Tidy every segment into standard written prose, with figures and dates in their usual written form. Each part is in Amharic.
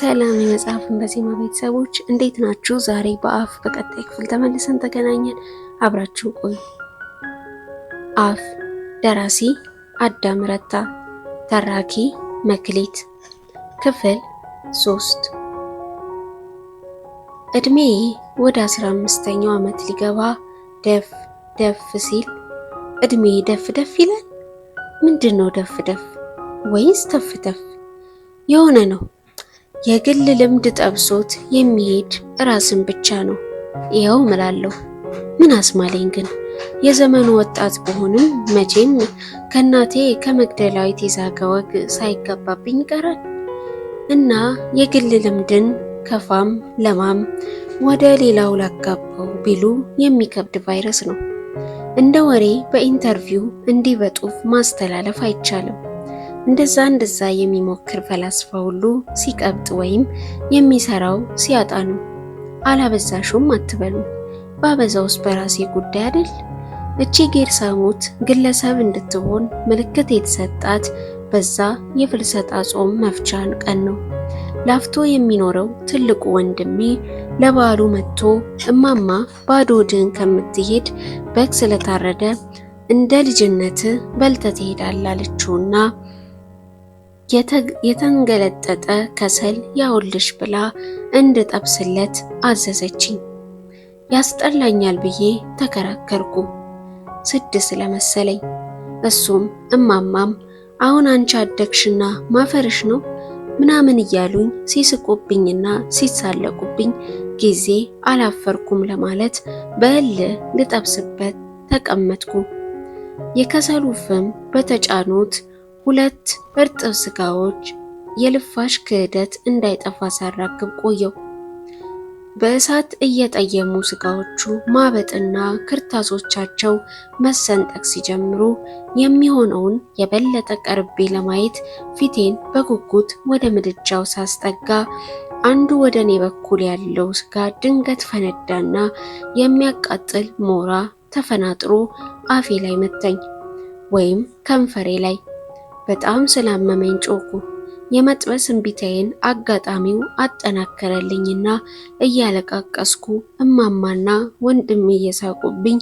ሰላም የመጽሐፍን በዜማ ቤተሰቦች እንዴት ናችሁ? ዛሬ በአፍ በቀጣይ ክፍል ተመልሰን ተገናኘን። አብራችሁ ቆዩ። አፍ ደራሲ አዳም ረታ፣ ተራኪ መክሊት። ክፍል 3። እድሜዬ ወደ 15ኛው ዓመት ሊገባ ደፍ ሲል እድሜ ደፍ ይላል። ምንድነው ደፍ ወይስ ተፍ የሆነ ነው? የግል ልምድ ጠብሶት የሚሄድ ራስን ብቻ ነው ይኸው እምላለሁ። ምን አስማለኝ ግን የዘመኑ ወጣት በሆንም መቼም ከእናቴ ከመግደላዊት የዛገ ወግ ሳይገባብኝ ይቀራል እና የግል ልምድን ከፋም ለማም ወደ ሌላው ላጋባው ቢሉ የሚከብድ ቫይረስ ነው። እንደ ወሬ በኢንተርቪው እንዲህ በጡፍ ማስተላለፍ አይቻልም። እንደዛ የሚሞክር ፈላስፋ ሁሉ ሲቀብጥ ወይም የሚሰራው ሲያጣ ነው። አላበዛሹም አትበሉ፣ ባበዛውስ በራሴ ጉዳይ አይደል? እቺ ጌርሳሙት ግለሰብ እንድትሆን ምልክት የተሰጣት በዛ የፍልሰታ ጾም መፍቻን ቀን ነው። ላፍቶ የሚኖረው ትልቁ ወንድሜ ለበዓሉ መጥቶ እማማ ባዶ ሆድህን ከምትሄድ በግ ስለታረደ እንደ ልጅነት በልተህ ትሄዳለህ አለችውና የተንገለጠጠ ከሰል ያውልሽ ብላ እንድጠብስለት አዘዘችኝ። ያስጠላኛል ብዬ ተከራከርኩ፣ ስድ ስለመሰለኝ። እሱም እማማም አሁን አንቺ አደግሽና ማፈርሽ ነው ምናምን እያሉኝ ሲስቁብኝና ሲሳለቁብኝ ጊዜ አላፈርኩም ለማለት በእልህ ልጠብስበት ተቀመጥኩ። የከሰሉ ፍም በተጫኑት 2 እርጥብ ስጋዎች የልፋሽ ክህደት እንዳይጠፋ ሳራግብ ቆየው። በእሳት እየጠየሙ ስጋዎቹ ማበጥና ክርታሶቻቸው መሰንጠቅ ሲጀምሩ የሚሆነውን የበለጠ ቀርቤ ለማየት ፊቴን በጉጉት ወደ ምድጃው ሳስጠጋ አንዱ ወደ እኔ በኩል ያለው ስጋ ድንገት ፈነዳና የሚያቃጥል ሞራ ተፈናጥሮ አፌ ላይ መታኝ፣ ወይም ከንፈሬ ላይ። በጣም ስላመመኝ ጮኩ። የመጥበስ እምቢታዬን አጋጣሚው አጠናከረልኝና እያለቃቀስኩ እማማና ወንድሜ እየሳቁብኝ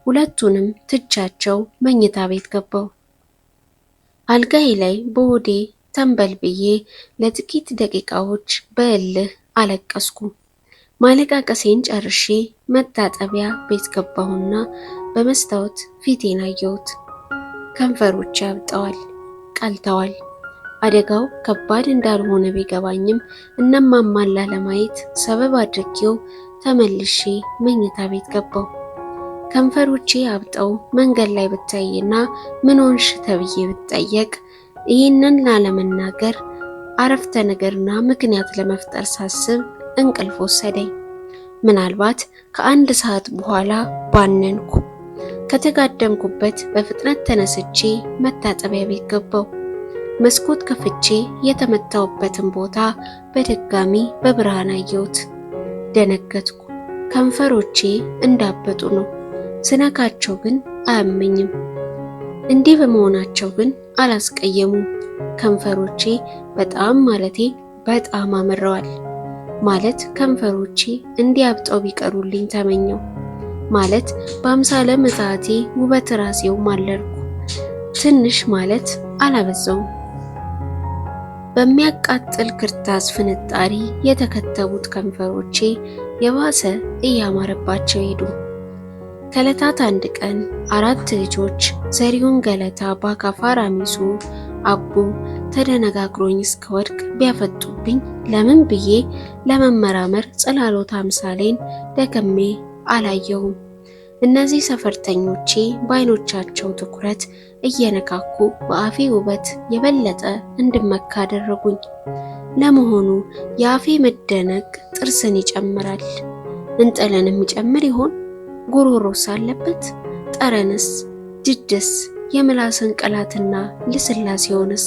ሁለቱንም ትቻቸው መኝታ ቤት ገባው። አልጋዬ ላይ በሆዴ ተንበልብዬ ለጥቂት ደቂቃዎች በእልህ አለቀስኩ። ማለቃቀሴን ጨርሼ መታጠቢያ ቤት ገባሁና በመስታወት ፊቴን አየሁት። ከንፈሮቼ አብጠዋል፣ ቀልተዋል። አደጋው ከባድ እንዳልሆነ ቢገባኝም እነማማን ላለማየት ሰበብ አድርጌው ተመልሼ መኝታ ቤት ገባው። ከንፈሮቼ አብጠው መንገድ ላይ ብታይና ምን ሆንሽ ተብዬ ብትጠየቅ ይህንን ላለመናገር አረፍተ ነገርና ምክንያት ለመፍጠር ሳስብ እንቅልፍ ወሰደኝ። ምናልባት ከ1 ሰዓት በኋላ ባነንኩ። ከተጋደምኩበት በፍጥነት ተነስቼ መታጠቢያ ቤት ገባው። መስኮት ከፍቼ የተመታውበትን ቦታ በድጋሚ በብርሃን አየሁት። ደነገጥኩ። ከንፈሮቼ እንዳበጡ ነው። ስነካቸው ግን አያመኝም። እንዲህ በመሆናቸው ግን አላስቀየሙም። ከንፈሮቼ በጣም አምረዋል። ማለት ከንፈሮቼ እንዲያብጠው ቢቀሩልኝ ተመኘው። ማለት በአምሳለ ምትሃቴ ውበት ራሴው ማለርኩ። ትንሽ ማለት አላበዛውም። በሚያቃጥል ክርታስ ፍንጣሪ የተከተቡት ከንፈሮቼ የባሰ እያማረባቸው ሄዱ። ከዕለታት አንድ ቀን 4 ልጆች ዘሪሁን ገለታ፣ ባካፋ ራሚሱ፣ አቡ ተደነጋግሮኝ እስከወድቅ ቢያፈጡብኝ ለምን ብዬ ለመመራመር ጽላሎት አምሳሌን ደከሜ አላየሁም። እነዚህ ሰፈርተኞቼ በዓይኖቻቸው ትኩረት እየነካኩ በአፌ ውበት የበለጠ እንድመካ አደረጉኝ። ለመሆኑ የአፌ መደነቅ ጥርስን ይጨምራል? እንጥልንም ይጨምር ይሆን? ጉሮሮስ አለበት? ጠረንስ? ጅድስ? የምላስን ቅላትና ልስላሴውንስ?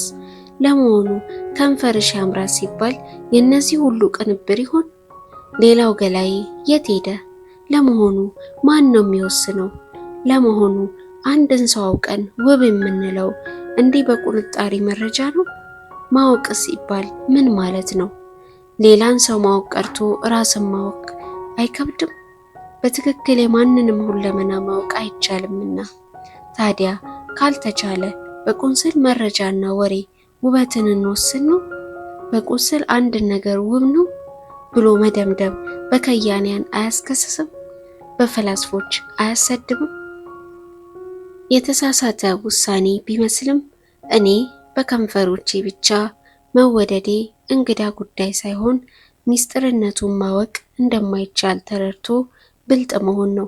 ለመሆኑ ከንፈርሽ ያምራል ሲባል የእነዚህ ሁሉ ቅንብር ይሆን? ሌላው ገላዬ የት ሄደ? ለመሆኑ ማን ነው የሚወስነው? ለመሆኑ አንድን ሰው አውቀን ውብ የምንለው እንዲህ በቁንጣሪ መረጃ ነው? ማወቅ ሲባል ምን ማለት ነው? ሌላን ሰው ማወቅ ቀርቶ ራስን ማወቅ አይከብድም? በትክክል የማንንም ሁለመና ማወቅ አይቻልምና። ታዲያ ካልተቻለ በቁንስል መረጃና ወሬ ውበትን እንወስን ነው? በቁንስል አንድ ነገር ውብ ነው ብሎ መደምደም በከያንያን አያስከስስም? በፈላስፎች አያሰድብም? የተሳሳተ ውሳኔ ቢመስልም እኔ በከንፈሮቼ ብቻ መወደዴ እንግዳ ጉዳይ ሳይሆን ሚስጥርነቱን ማወቅ እንደማይቻል ተረድቶ ብልጥ መሆን ነው።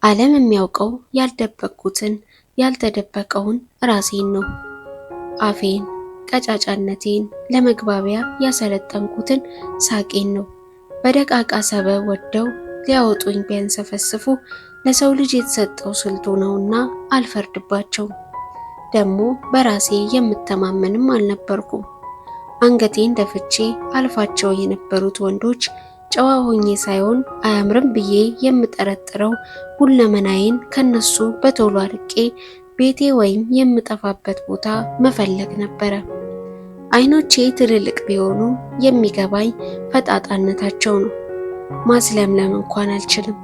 ዓለም የሚያውቀው ያልደበቅኩትን ያልተደበቀውን ራሴን ነው። አፌን፣ ቀጫጫነቴን ለመግባቢያ ያሰለጠንኩትን ሳቄን ነው። በደቃቃ ሰበብ ወደው ሊያወጡኝ ቢያንሰፈስፉ ለሰው ልጅ የተሰጠው ስልቱ ነውና አልፈርድባቸውም። ደግሞ በራሴ የምተማመንም አልነበርኩም። አንገቴን ደፍቼ አልፋቸው የነበሩት ወንዶች ጨዋ ሆኜ ሳይሆን አያምርም ብዬ የምጠረጥረው ሁለመናዬን ከነሱ በቶሎ አርቄ ቤቴ ወይም የምጠፋበት ቦታ መፈለግ ነበረ። አይኖቼ ትልልቅ ቢሆኑም የሚገባኝ ፈጣጣነታቸው ነው። ማስለምለም እንኳን አልችልም።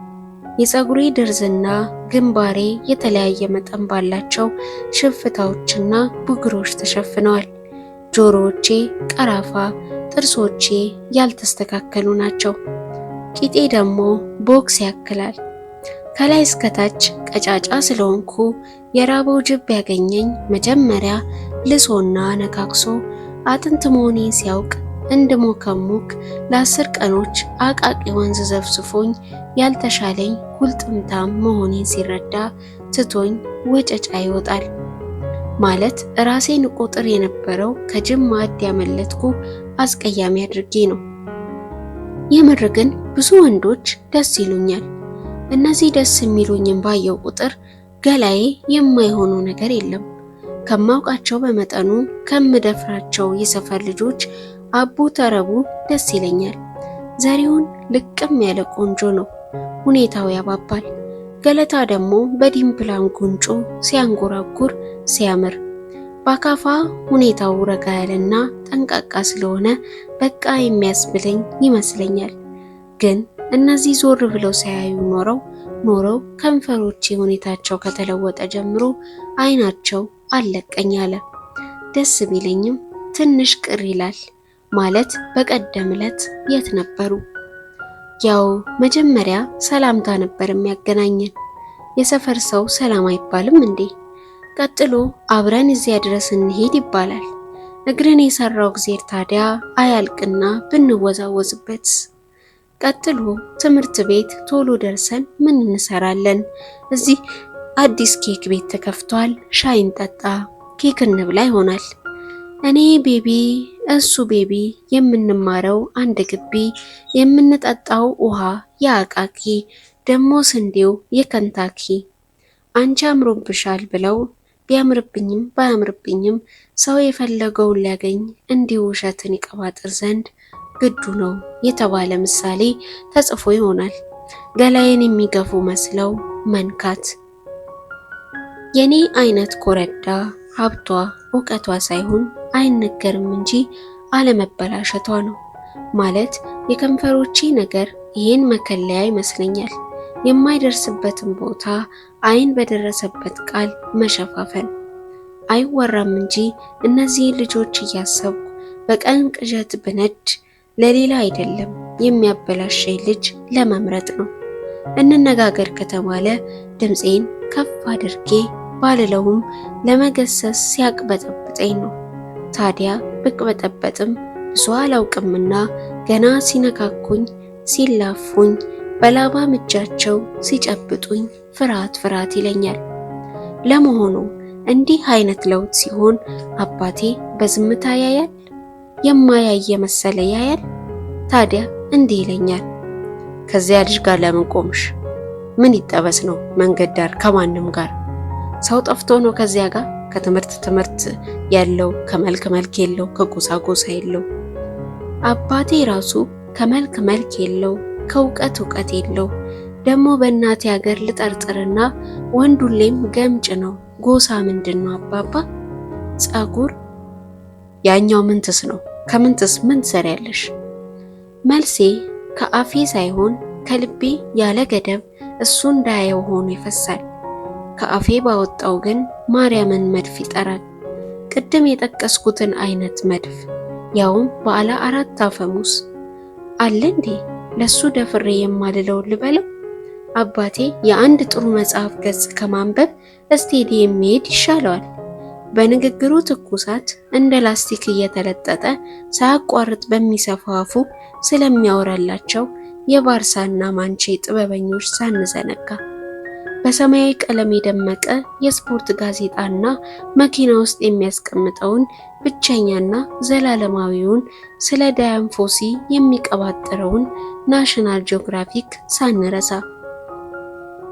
የፀጉሬ ድርዝና ግንባሬ የተለያየ መጠን ባላቸው ሽፍታዎችና ቡግሮች ተሸፍነዋል። ጆሮዎቼ ቀራፋ፣ ጥርሶቼ ያልተስተካከሉ ናቸው። ቂጤ ደግሞ ቦክስ ያክላል። ከላይ እስከታች ቀጫጫ ስለሆንኩ የራበው ጅብ ያገኘኝ መጀመሪያ ልሶና ነካክሶ አጥንት መሆኔን ሲያውቅ እንድሞከሙክ ለ10 ቀኖች አቃቂ ወንዝ ዘፍዝፎኝ ያልተሻለኝ ኩልጥምታም መሆኔን ሲረዳ ትቶኝ ወጨጫ ይወጣል። ማለት ራሴን ቁጥር የነበረው ከጅብ ማዕድ ያመለጥኩ አስቀያሚ አድርጌ ነው። የምር ግን ብዙ ወንዶች ደስ ይሉኛል። እነዚህ ደስ የሚሉኝን ባየው ቁጥር ገላዬ የማይሆነው ነገር የለም። ከማውቃቸው በመጠኑ ከምደፍራቸው የሰፈር ልጆች አቡ ተረቡ ደስ ይለኛል። ዘሪሁን ልቅም ያለ ቆንጆ ነው፣ ሁኔታው ያባባል። ገለታ ደግሞ በዲምፕላም ጉንጩ ሲያንጎራጉር ሲያምር፣ በአካፋ ሁኔታው ረጋ ያለና ጠንቃቃ ስለሆነ በቃ የሚያስብለኝ ይመስለኛል። ግን እነዚህ ዞር ብለው ሳያዩ ኖረው ከንፈሮቼ ሁኔታቸው ከተለወጠ ጀምሮ አይናቸው አለቀኝ አለ። ደስ ቢለኝም ትንሽ ቅር ይላል። ማለት በቀደም ዕለት የት ነበሩ? ያው መጀመሪያ ሰላምታ ነበር የሚያገናኘን። የሰፈር ሰው ሰላም አይባልም እንዴ? ቀጥሎ አብረን እዚያ ድረስ እንሄድ ይባላል። እግርን የሰራው እግዜር ታዲያ አያልቅና ብንወዛወዝበት። ቀጥሎ ትምህርት ቤት ቶሎ ደርሰን ምን እንሰራለን? እዚህ አዲስ ኬክ ቤት ተከፍቷል፣ ሻይ እንጠጣ፣ ኬክ እንብላ ይሆናል። እኔ ቤቢ እሱ ቤቢ፣ የምንማረው አንድ ግቢ፣ የምንጠጣው ውሃ የአቃቂ፣ ደሞ ስንዴው የከንታኪ። አንቺ አምሮብሻል ብለው ቢያምርብኝም ባያምርብኝም ሰው የፈለገውን ሊያገኝ እንዲሁ ውሸትን ይቀባጥር ዘንድ ግዱ ነው የተባለ ምሳሌ ተጽፎ ይሆናል። ገላዬን የሚገፉ መስለው መንካት። የኔ አይነት ኮረዳ ሀብቷ እውቀቷ ሳይሆን አይነገርም እንጂ አለመበላሸቷ ነው። ማለት የከንፈሮቼ ነገር ይሄን መከለያ ይመስለኛል። የማይደርስበትን ቦታ አይን በደረሰበት ቃል መሸፋፈን። አይወራም እንጂ እነዚህ ልጆች እያሰብኩ በቀን ቅዠት ብነድ ለሌላ አይደለም የሚያበላሸኝ ልጅ ለመምረጥ ነው። እንነጋገር ከተባለ ድምፄን ከፍ አድርጌ ባልለውም ለመገሰስ ሲያቅበጠብጠኝ ነው። ታዲያ ብቅበጠበጥም ብዙ አላውቅምና ገና ሲነካኩኝ ሲላፉኝ በላባም እጃቸው ሲጨብጡኝ ፍርሃት ይለኛል። ለመሆኑ እንዲህ አይነት ለውጥ ሲሆን አባቴ በዝምታ ያያል? የማያየ መሰለ ያያል? ታዲያ እንዲህ ይለኛል፣ ከዚያ ልጅ ጋር ለምን ቆምሽ? ምን ይጠበስ ነው መንገድ ዳር ከማንም ጋር? ሰው ጠፍቶ ነው ከዚያ ጋር? ከትምህርት ያለው ከመልክ የለው ከጎሳ የለው። አባቴ ራሱ ከመልክ የለው ከእውቀት የለው። ደግሞ በእናቴ ሀገር ልጠርጥርና ወንዱሌም ገምጭ ነው። ጎሳ ምንድን ነው አባባ? ጸጉር? ያኛው ምንትስ ነው? ከምንትስ ምን ትሰሪያለሽ? መልሴ ከአፌ ሳይሆን ከልቤ ያለ ገደብ እሱ እንዳያየው ሆኖ ይፈሳል። ከአፌ ባወጣው ግን ማርያምን መድፍ ይጠራል። ቅድም የጠቀስኩትን አይነት መድፍ፣ ያውም ባለ 4 አፈሙስ አለ እንዴ ለሱ ደፍሬ የማልለው ልበለው? አባቴ የአንድ ጥሩ መጽሐፍ ገጽ ከማንበብ ስቴዲየም መሄድ ይሻለዋል። በንግግሩ ትኩሳት እንደ ላስቲክ እየተለጠጠ ሳያቋርጥ በሚሰፋው አፉ ስለሚያወራላቸው የባርሳና ማንቼ ጥበበኞች ሳንዘነጋ በሰማያዊ ቀለም የደመቀ የስፖርት ጋዜጣና መኪና ውስጥ የሚያስቀምጠውን ብቸኛና ዘላለማዊውን ስለ ዳያን ፎሲ የሚቀባጥረውን ናሽናል ጂኦግራፊክ ሳንረሳ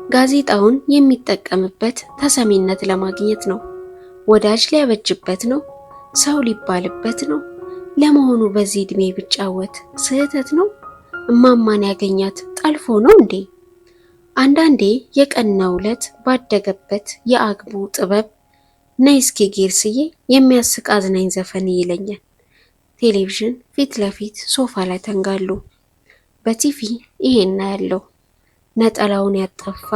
ጋዜጣውን የሚጠቀምበት ተሰሚነት ለማግኘት ነው። ወዳጅ ሊያበጅበት ነው? ሰው ሊባልበት ነው? ለመሆኑ በዚህ ዕድሜ ቢጫወት ስህተት ነው? እማማን ያገኛት ጠልፎ ነው እንዴ? አንዳንዴ የቀናው ዕለት ባደገበት የአግቡ ጥበብ ነይ እስኪ ጌርስዬ የሚያስቅ አዝናኝ ዘፈን ይለኛል። ቴሌቪዥን ፊት ለፊት ሶፋ ላይ ተንጋሉ። በቲቪ ይሄና ያለው ነጠላውን ያጠፋ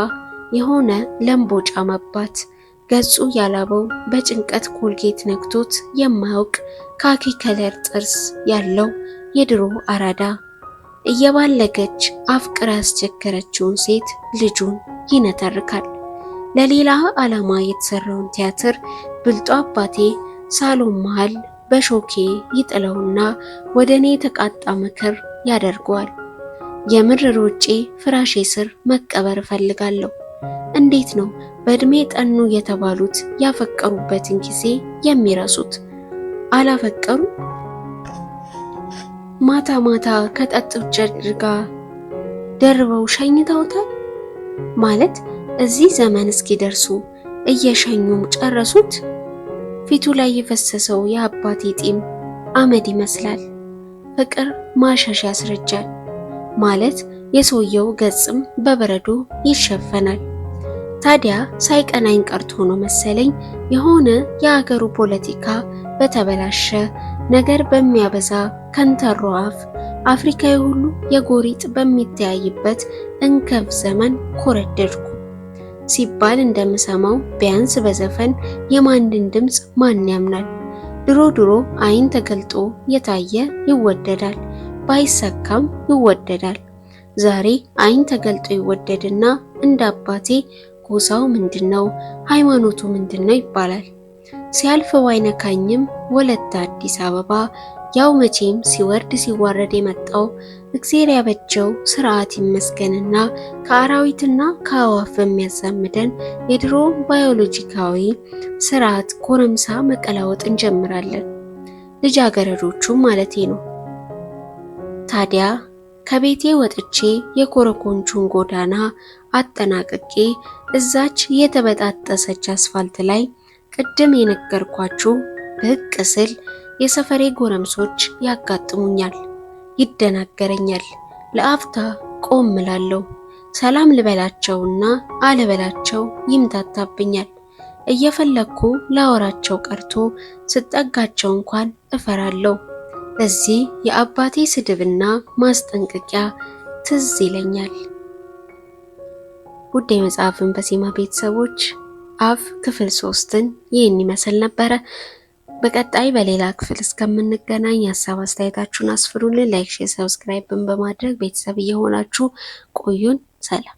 የሆነ ለምቦጫ መባት ገጹ ያላበው በጭንቀት ኮልጌት ነክቶት የማያውቅ ካኪ ከለር ጥርስ ያለው የድሮ አራዳ እየባለገች አፍቅራ ያስቸገረችውን ሴት ልጁን ይነተርካል። ለሌላ ዓላማ የተሰራውን ቲያትር ብልጦ አባቴ ሳሎን መሃል በሾኬ ይጥለውና ወደ እኔ የተቃጣ ምክር ያደርገዋል። የምር ሮጬ ፍራሼ ስር መቀበር እፈልጋለሁ። እንዴት ነው በእድሜ ጠኑ የተባሉት ያፈቀሩበትን ጊዜ የሚረሱት? አላፈቀሩ? ማታ ማታ ከጠጡት ጨርቅ ጋር ደርበው ሸኝተውታል ማለት እዚህ ዘመን እስኪደርሱ እየሸኙም ጨረሱት። ፊቱ ላይ የፈሰሰው የአባቴ ጢም አመድ ይመስላል። ፍቅር ማሸሽ ያስረጃል ማለት የሰውየው ገጽም በበረዶ ይሸፈናል። ታዲያ ሳይቀናኝ ቀርቶ ነው መሰለኝ የሆነ የሀገሩ ፖለቲካ በተበላሸ ነገር በሚያበዛ ከንተሮ አፍ አፍሪካዊ ሁሉ የጎሪጥ በሚተያይበት እንከፍ ዘመን ኮረደድኩ ሲባል እንደምሰማው ቢያንስ በዘፈን የማንን ድምፅ ማን ያምናል? ድሮ ድሮ አይን ተገልጦ የታየ ይወደዳል፣ ባይሰካም ይወደዳል። ዛሬ አይን ተገልጦ ይወደድና እንደ አባቴ ጎሳው ምንድነው ሃይማኖቱ ምንድነው ይባላል። ሲያልፍ ባይነካኝም ወለተ አዲስ አበባ ያው መቼም ሲወርድ ሲዋረድ የመጣው እግዚአብሔር ያበጀው ስርዓት ይመስገንና ከአራዊትና ከአዋፍ በሚያዛምደን የድሮ ባዮሎጂካዊ ስርዓት ጎረምሳ መቀላወጥ እንጀምራለን። ልጃገረዶቹ ማለቴ ነው። ታዲያ ከቤቴ ወጥቼ የኮረኮንቹን ጎዳና አጠናቅቄ እዛች የተበጣጠሰች አስፋልት ላይ ቅድም የነገርኳችሁ ብቅ ስል የሰፈሬ ጎረምሶች ያጋጥሙኛል፣ ይደናገረኛል። ለአፍታ ቆም እላለሁ። ሰላም ልበላቸውና አለበላቸው ይምታታብኛል። እየፈለኩ ላወራቸው ቀርቶ ስጠጋቸው እንኳን እፈራለሁ። እዚህ የአባቴ ስድብና ማስጠንቀቂያ ትዝ ይለኛል። ውድ የመጽሐፍን በዜማ ቤተሰቦች አፍ ክፍል 3ን ይህን ይመስል ነበረ። በቀጣይ በሌላ ክፍል እስከምንገናኝ ሀሳብ አስተያየታችሁን አስፍሩልን። ላይክ፣ ሼር፣ ሰብስክራይብ በማድረግ ቤተሰብ እየሆናችሁ ቆዩን። ሰላም።